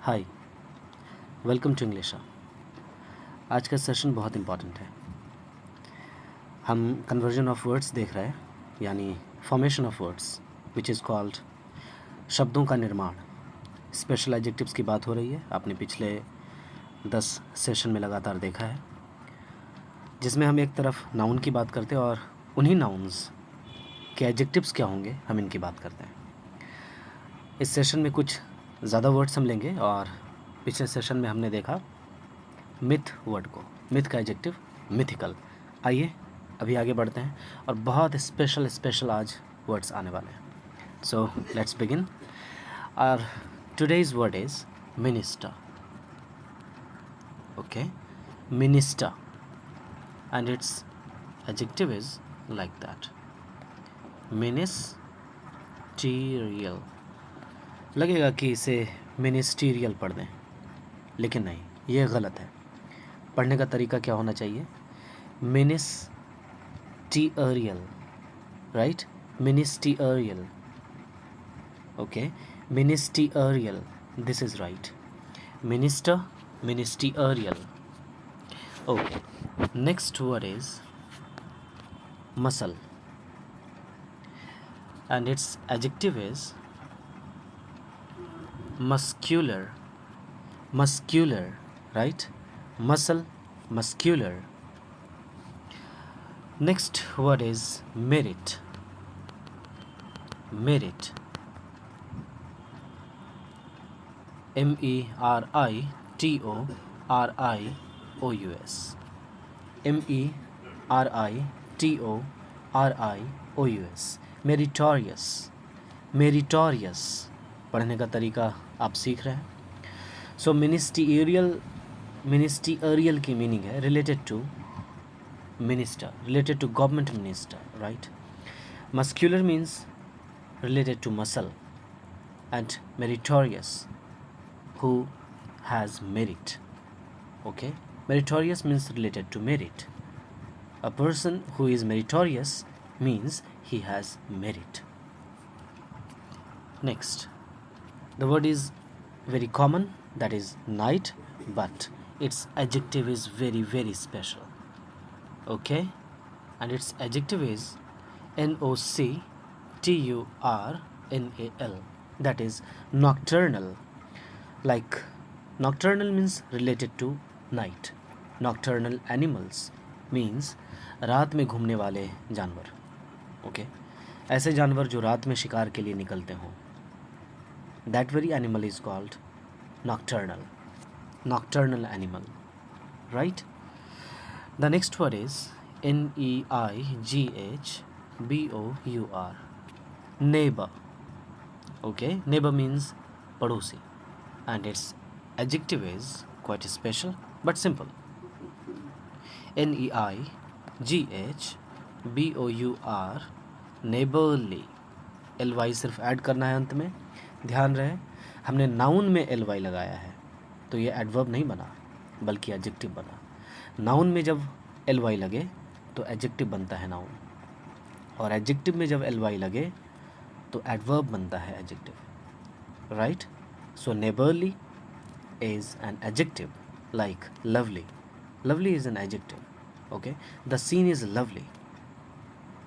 Hi, welcome to इंग्लिशा। आज का session बहुत इम्पॉर्टेंट है। हम कन्वर्जन ऑफ वर्ड्स देख रहे हैं, यानी formation of words which is called शब्दों का निर्माण। स्पेशल एडजेक्टिव्स की बात हो रही है। आपने पिछले 10 सेशन में लगातार देखा है, जिसमें हम एक तरफ नाउन की बात करते हैं और उन्हीं नाउन्स के एडजेक्टिव्स क्या होंगे हम इनकी बात करते हैं। इस सेशन में कुछ ज़्यादा वर्ड्स हम लेंगे और पिछले सेशन में हमने देखा मिथ वर्ड को। मिथ का एडजेक्टिव मिथिकल। आइए अभी आगे बढ़ते हैं और बहुत स्पेशल आज वर्ड्स आने वाले हैं। So let's begin. और today's word is minister. Okay, minister and it's adjective is like that, ministerial. लगेगा कि इसे मिनिस्टीरियल पढ़ दें, लेकिन नहीं, ये गलत है। पढ़ने का तरीका क्या होना चाहिए? Ministerial, right? Ministerial, okay, ministerial, this is right. Minister, ministerial. Okay, next word is muscle and it's adjective is muscular. Muscular, right? Muscle, muscular. Next word is merit. Merit, MERITORIOUS. MERITORIOUS. Meritorious. Meritorious पढ़ने का तरीका आप सीख रहे हैं। So ministerial की meaning है related to minister, related to government minister, right? Muscular means related to muscle and meritorious who has merit. Okay, meritorious means related to merit. A person who is meritorious means he has merit. Next, the word is very common, that is night, but its adjective is very special. Okay, and its adjective is NOCTURNAL, that is nocturnal. Like nocturnal means related to night. Nocturnal animals means रात में घूमने वाले जानवर। Okay, ऐसे जानवर जो रात में शिकार के लिए निकलते हों, that very animal is called nocturnal. Nocturnal animal, right? The next word is NEIGHBOUR, neighbor. Okay, neighbor means पड़ोसी, and its adjective is quite special but simple. NEIGHBOUR, neighborly. ly सिर्फ ऐड करना है अंत में। ध्यान रहे, हमने नाउन में ly लगाया है, तो ये एडवर्ब नहीं बना बल्कि एडजेक्टिव बना। नाउन में जब ly लगे तो एडजेक्टिव बनता है नाउन, और एडजेक्टिव में जब ly लगे तो एडवर्ब बनता है adjective, right? So neighborly is an adjective, like lovely. Lovely is an adjective. Okay, the scene is lovely.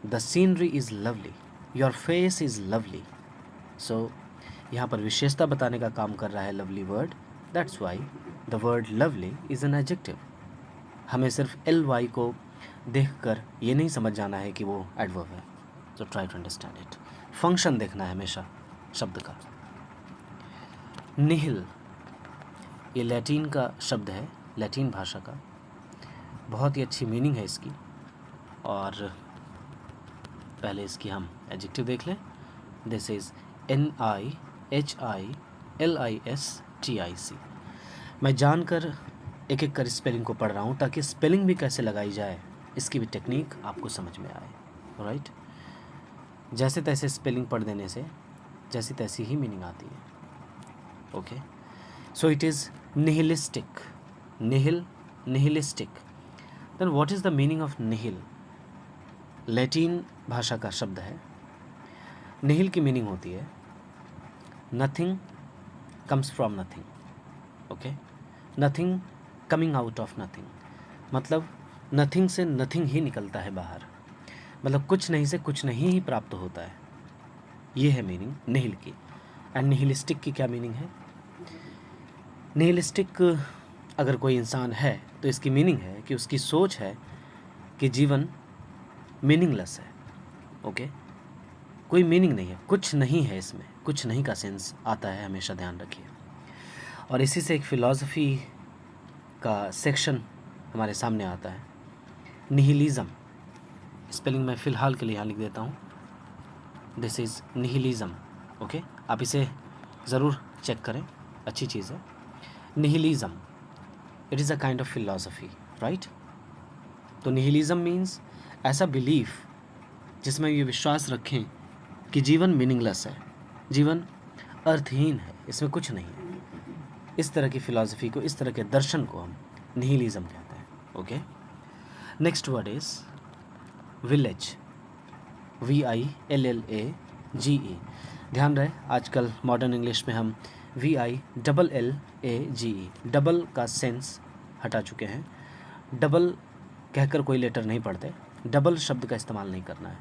The scenery is lovely. Your face is lovely. So यहाँ पर विशेषता बताने का काम कर रहा है lovely word. That's why the word lovely is an adjective. हमें सिर्फ ly को देखकर ये नहीं समझ जाना है कि वो adverb है. So try to understand it. Function देखना है हमेशा शब्द का। निहिल, ये लैटिन का शब्द है, लैटिन भाषा का। बहुत ही अच्छी मीनिंग है इसकी, और पहले इसकी हम एडजेक्टिव देख लें। This is NIHILISTIC। मैं जानकर एक एक कर स्पेलिंग को पढ़ रहा हूँ ताकि स्पेलिंग भी कैसे लगाई जाए इसकी भी टेक्निक आपको समझ में आए, राइट? जैसे तैसे स्पेलिंग पढ़ देने से जैसी तैसी ही मीनिंग आती है। Okay, so it is nihilistic. Nihilistic. Then what is the meaning of nihil? Latin भाषा का शब्द है। निहिल की मीनिंग होती है nothing comes from nothing. Okay. Nothing coming out of nothing, मतलब नथिंग से नथिंग ही निकलता है बाहर, मतलब कुछ नहीं से कुछ नहीं ही प्राप्त होता है। ये है मीनिंग निहिल की। एंड निहिलिस्टिक की क्या मीनिंग है? निहिलिस्टिक अगर कोई इंसान है तो इसकी मीनिंग है कि उसकी सोच है कि जीवन मीनिंगलेस है। ओके, कोई मीनिंग नहीं है, कुछ नहीं है इसमें, कुछ नहीं का सेंस आता है, हमेशा ध्यान रखिए। और इसी से एक फ़िलॉसफ़ी का सेक्शन हमारे सामने आता है, निहिलिज़म। स्पेलिंग मैं फ़िलहाल के लिए यहाँ लिख देता हूँ, दिस इज़ निहिलिज़म। ओके, आप इसे ज़रूर चेक करें, अच्छी चीज़ है। Nihilism, it is a kind of philosophy, right. तो निहिलिज़म मीन्स ऐसा बिलीफ जिसमें ये विश्वास रखें कि जीवन मीनिंगलेस है, जीवन अर्थहीन है, इसमें कुछ नहीं है। इस तरह की फ़िलॉसफ़ी को, इस तरह के दर्शन को हम निहिलिज़म कहते हैं। Okay, next word is village, VILLAGE। ध्यान रहे, आजकल मॉडर्न इंग्लिश में हम VILLLAGE, डबल का सेंस हटा चुके हैं। डबल कहकर कोई लेटर नहीं पढ़ते, डबल शब्द का इस्तेमाल नहीं करना है,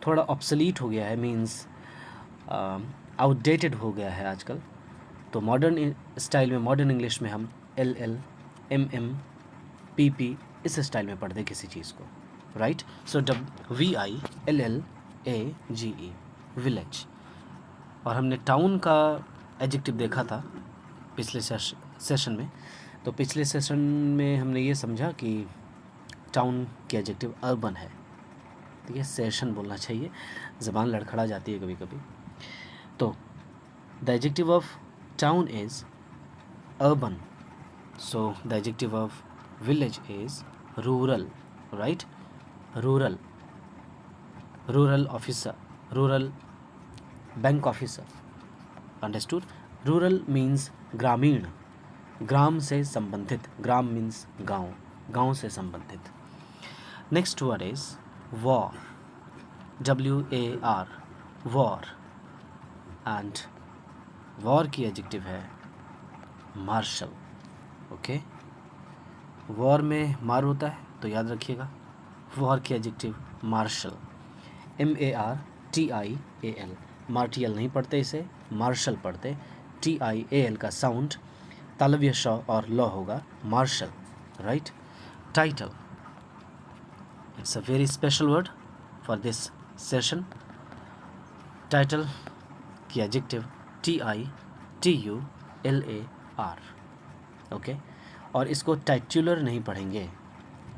थोड़ा ऑब्सलीट हो गया है, मीन्स आउटडेटेड हो गया है आजकल। तो मॉडर्न स्टाइल में, मॉडर्न इंग्लिश में हम LL MM PP इस स्टाइल में पढ़ते किसी चीज़ को, राइट। सो VILLAGE, विलेज। और हमने टाउन का एडजेक्टिव देखा था पिछले सेशन में। तो पिछले सेशन में हमने ये समझा कि टाउन की एडजेक्टिव अर्बन है, ठीक है, सेशन बोलना चाहिए, ज़बान लड़खड़ा जाती है कभी कभी। तो the adjective of town is urban, so the adjective of village is rural, right. Rural, rural officer, rural bank officer, understood. Rural means ग्रामीण, ग्राम से संबंधित, ग्राम मीन्स गांव, गांव से संबंधित। Next word is war, WAR, war. And war की adjective है martial. Okay, war में मार होता है तो याद रखिएगा, वॉर की एडजेक्टिव मार्शल, MARTIAL। मार्टियल नहीं पढ़ते इसे, मार्शल पढ़ते। TIAL का साउंड तालव्य श और ल होगा, martial, right. Title, it's a very special word for this session. Title की एडजेक्टिव TITULAR। ओके, और इसको टाइट्यूलर नहीं पढ़ेंगे।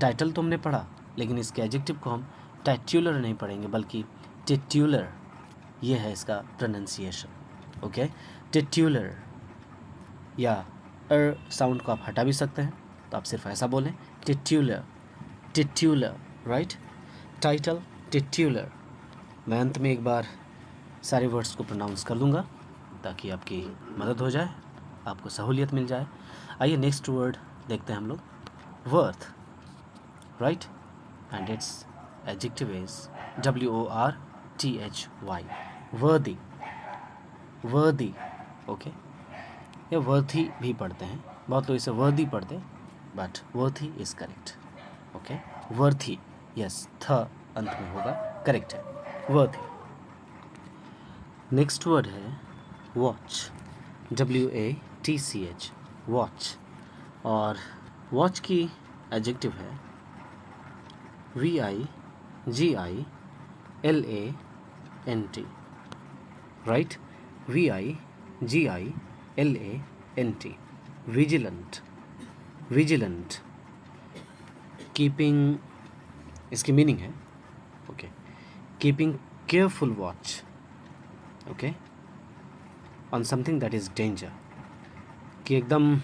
टाइटल तो हमने पढ़ा, लेकिन इसके एडजेक्टिव को हम टाइट्यूलर नहीं पढ़ेंगे, बल्कि टिट्यूलर, ये है इसका प्रोनाउंसिएशन। ओके, टिट्यूलर, या साउंड को आप हटा भी सकते हैं, तो आप सिर्फ ऐसा बोलें, टिट्यूलर, टिट्यूलर, राइट। टाइटल, टिट्यूलर। मैं अंत में एक बार सारे वर्ड्स को प्रोनाउंस कर दूंगा ताकि आपकी मदद हो जाए, आपको सहूलियत मिल जाए। आइए नेक्स्ट वर्ड देखते हैं हम लोग, worth, right. And it's adjective is WORTHY, वर्दी, वर्दी। ओके, या वर्थी भी पढ़ते हैं, बहुत लोग इसे वर्दी पढ़ते, but worthy is correct. Okay, worthy, yes, थ अंत में होगा, करेक्ट है, वर्थी। नेक्स्ट वर्ड है वॉच, WATCH, वॉच। और वॉच की एडजेक्टिव है VIGILANT, right, VIGILANT, vigilant, vigilant. Keeping, इसकी मीनिंग है, okay, keeping careful watch, okay, on something that is danger, कि एकदम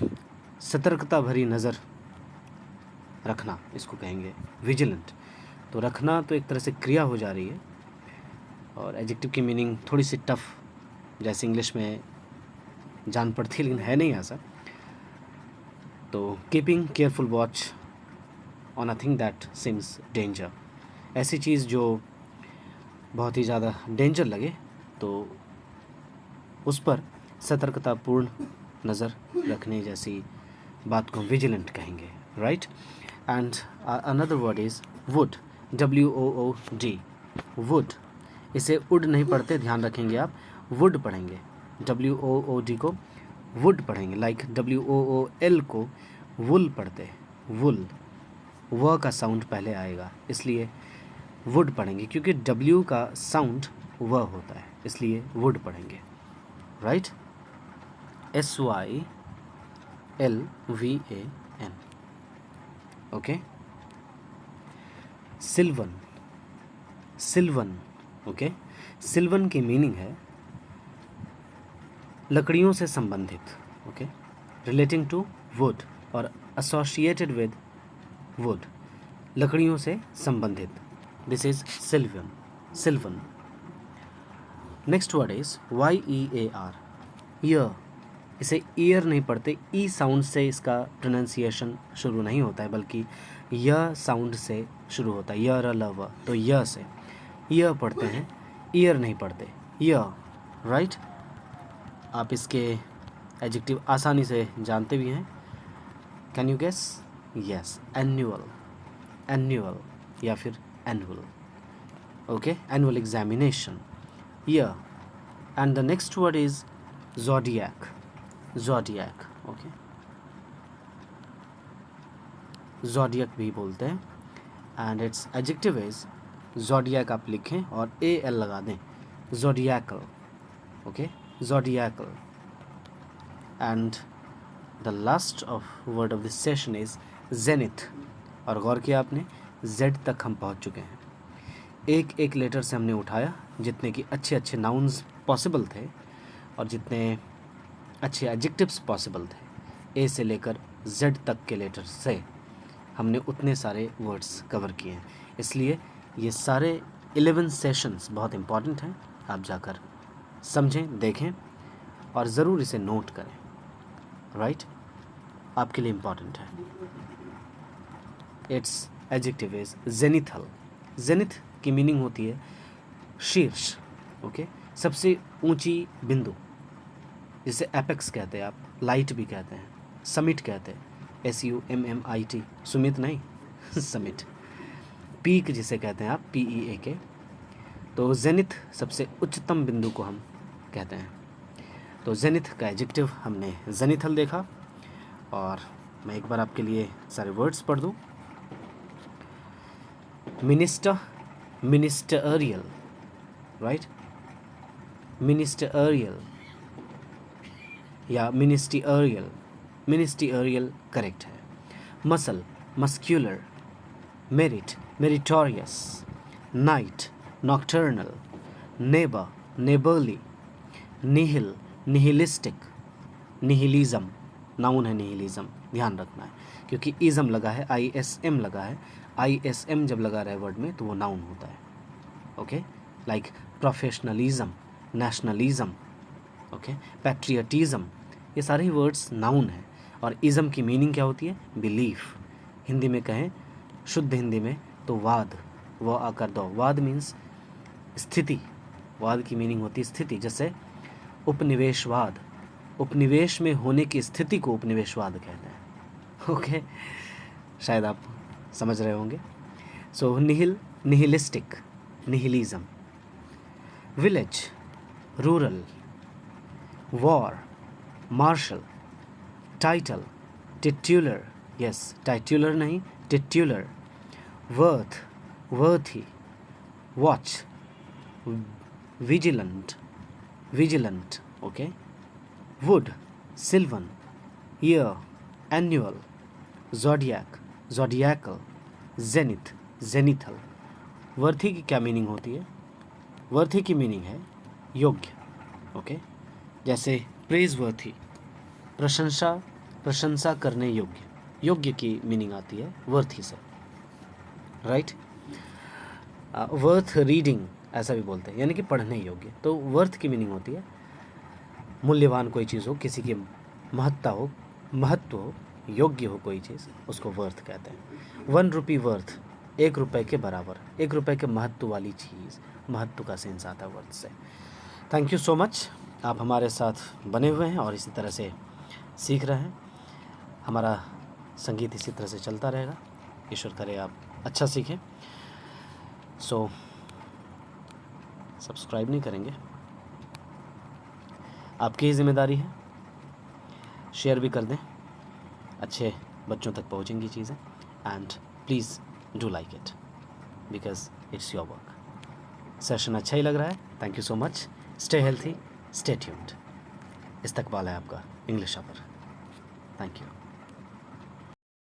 सतर्कता भरी नज़र रखना, इसको कहेंगे विजिलेंट। तो रखना तो एक तरह से क्रिया हो जा रही है, और एडजेक्टिव की मीनिंग थोड़ी सी टफ, जैसे इंग्लिश में जान पड़ती है, लेकिन है नहीं ऐसा। तो keeping careful watch on a thing that seems danger, ऐसी चीज़ जो बहुत ही ज़्यादा डेंजर लगे तो उस पर सतर्कतापूर्ण नज़र रखने जैसी बात को विजिलेंट कहेंगे, right. And another word is would, WOOD, would. इसे उड नहीं पढ़ते, ध्यान रखेंगे आप, वुड पढ़ेंगे। WOOD को वुड पढ़ेंगे, लाइक WOOL को वुल पढ़ते हैं, वुल। व का साउंड पहले आएगा, इसलिए वुड पढ़ेंगे, क्योंकि W का साउंड व होता है, इसलिए वुड पढ़ेंगे, right. SYLVAN, okay. Sylvan, sylvan, okay. Sylvan की मीनिंग है लकड़ियों से संबंधित, ओके, रिलेटिंग टू वुड और एसोसिएटेड विद वुड, लकड़ियों से संबंधित, this is sylvan, sylvan. Next word is YEAR, year. इसे ईयर नहीं पढ़ते, ई साउंड से इसका प्रोनाउंसिएशन शुरू नहीं होता है, बल्कि य साउंड से शुरू होता है, य र ल व, तो य से ईयर पढ़ते हैं, ईयर नहीं पढ़ते, ईयर, राइट। आप इसके एडजेक्टिव आसानी से जानते भी हैं, can you guess? Yes, annual, annual या फिर annual, okay, annual examination, year. And the next word is zodiac, zodiac, okay, zodiac भी बोलते हैं। And it's adjective is zodiac, आप लिखें और AL लगा दें, zodiacal, okay, zodiacal. And the last of word of this session is zenith, और गौर किया आपने, Z तक हम पहुंच चुके हैं। एक एक लेटर से हमने उठाया, जितने कि अच्छे अच्छे नाउन्स पॉसिबल थे और जितने अच्छे एडजेक्टिव्स पॉसिबल थे, A से लेकर Z तक के लेटर से हमने उतने सारे वर्ड्स कवर किए हैं। इसलिए ये सारे 11 सेशंस बहुत इम्पॉर्टेंट हैं, आप जाकर समझें, देखें और ज़रूर इसे नोट करें, राइट, आपके लिए इम्पॉर्टेंट है। इट्स एडजेक्टिव इज जेनिथल, जेनिथ की मीनिंग होती है शीर्ष, ओके, सबसे ऊंची बिंदु, जिसे एपेक्स कहते हैं, आप लाइट भी कहते हैं, समिट कहते हैं, SUMMIT, सुमित नहीं समिट, पीक जिसे कहते हैं आप, PEAK, तो जेनिथ सबसे उच्चतम बिंदु को हम कहते हैं। तो जेनिथ का एडजेक्टिव हमने जेनिथल देखा, और मैं एक बार आपके लिए सारे वर्ड्स पढ़ दूँ। मिनिस्टर, मिनिस्टरियल, राइट, मिनिस्टरियल या मिनिस्टीरियल, मिनिस्टीरियल करेक्ट है। Muscle, muscular, merit, meritorious, night, nocturnal, neighbour, neighbourly, nihil, nihilistic, nihilism, noun है निहिलिज्म, ध्यान रखना है, क्योंकि इज़म लगा है, ISM लगा है, ISM जब लगा रहा है वर्ड में तो वो नाउन होता है, okay, like professionalism, nationalism, okay, patriotism, ये सारे ही वर्ड्स नाउन हैं। और इज़म की मीनिंग क्या होती है? बिलीफ, हिंदी में कहें, शुद्ध हिंदी में तो वाद, वो आकर दो, वाद मीन्स स्थिति, वाद की मीनिंग होती है स्थिति, जैसे उपनिवेशवाद, उपनिवेश में होने की स्थिति को उपनिवेशवाद कहते हैं, ओके, शायद आप समझ रहे होंगे। So nihil, nihilistic, nihilism. Village, rural, war, martial, title, titular, yes, titular नहीं, titular, worth, worthy, watch, vigilant, vigilant, okay, wood, sylvan, year, annual, zodiac, zodiacal, zenith, zenithal. Worthy की क्या मीनिंग होती है? वर्थी की मीनिंग है योग्य, okay, जैसे praise worthy, प्रशंसा, प्रशंसा करने योग्य, योग्य की मीनिंग आती है वर्थी से, राइट। वर्थ रीडिंग ऐसा भी बोलते हैं, यानी कि पढ़ने योग्य। तो वर्थ की मीनिंग होती है मूल्यवान कोई चीज़ हो, किसी की महत्ता हो, महत्व हो, योग्य हो कोई चीज़, उसको वर्थ कहते हैं। 1 रुपी वर्थ, 1 रुपये के बराबर, 1 रुपये के महत्व वाली चीज़, महत्व का सेंस आता है वर्थ से। थैंक यू सो मच, आप हमारे साथ बने हुए हैं और इसी तरह से सीख रहे हैं। हमारा संगीत इसी तरह से चलता रहेगा। ईश्वर करे आप अच्छा सीखें। सो सब्सक्राइब नहीं करेंगे, आपकी ही जिम्मेदारी है। शेयर भी कर दें, अच्छे बच्चों तक पहुंचेंगी चीज़ें। And please do like it because it's your work. Session अच्छा ही लग रहा है। Thank you so much. Stay healthy, stay tuned. इस्तकबाल है आपका इंग्लिश पर। Thank you.